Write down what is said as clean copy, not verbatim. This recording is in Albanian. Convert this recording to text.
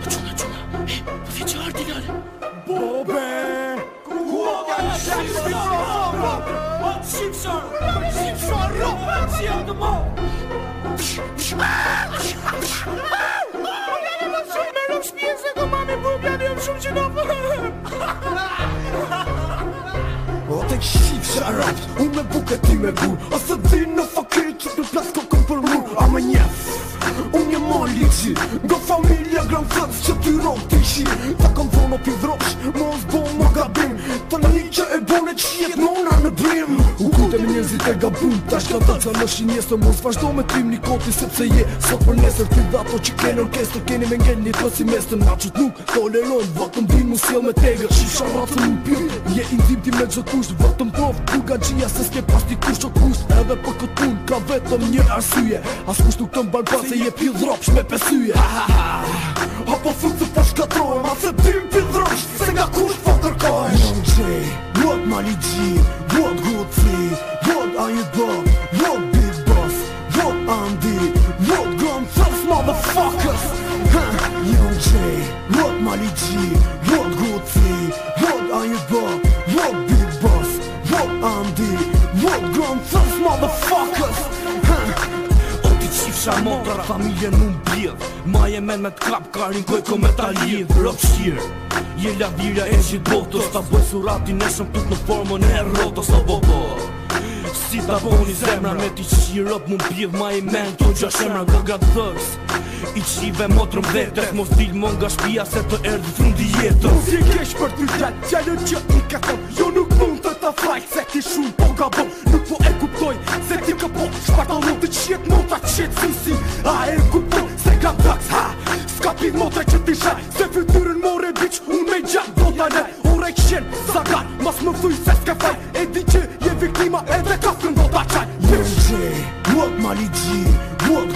Po vjen që arti lale. Bobe! O të këshif sharat, unë me buke ti me gur. Ose din në fakir që të plas kokën për mur. A më njef, unë jem ma liqi nga familja gran fëtës që ty rok të ishi. Ta kam thonë o pidrosh, mos bo më gabim. Të një që e bone që jetë nona në brim. U kute me njerëzit e gabun, tash ka ta që nëshin jesë. Mos vazhdo me trim një koti sepse je sot për nesër. Ty dhato që kene orkestër, keni me ngell një të si mestër. Na qët nuk toleron, vatëm din mu sjell me tegër. Shisha ratën më pyrë, je indim ti me gjë kusht. Vatëm prof, buga gjia se s'ke pas ti kusht o kusht. Edhe për këtë pun, ka vetëm një arsye. As kusht nuk të mban pas se je pildropsh me pesyje. Apo fut se po shkatrojmë, a se tim pildropsh, se nga kusht po kërkojmë. Young J, what Mali G, what Gucci, what Ayubab, what Big Boss, what Andy, what Gun Thugs motherfuckers. Young J, what Mali G, what Gucci, what Ayubab, what Big Boss, what Andy, what Gun Thugs motherfuckers. Qifsha motra, familje nuk bjedh. Ma je men me t'kap karin kojko me ta lidh. Rop shqirë, je lavira e gjithë botës. Ta bëj surati neshëm tut në formën e rotës. O bobo, si ta boni zemra me t'i qirë. Rop mu bjedh ma i men t'u gja shemra nga gat thugs. I qive motrëm vetës, mos dil mon nga shpia se të erdhë frundi jetës. Mos je kesh për t'y gjatë, qajnë që i ka thonë. Jo nuk mund të ta frajt se ti shumë po gabon. Nuk po e kuptoj se ti këpo shpartalon të qjetë nota qetë sisi. A e kuptoj se kam taks, ha, s'ka pit motre që ti shaj. Se fytyrën more bitch, unë me gjatë do t'a lej. Ore qenë, zagar, mas më thuj se s'ke faj. E di që je viktima edhe kafrën do t'a qaj. Young J, what Mali G, what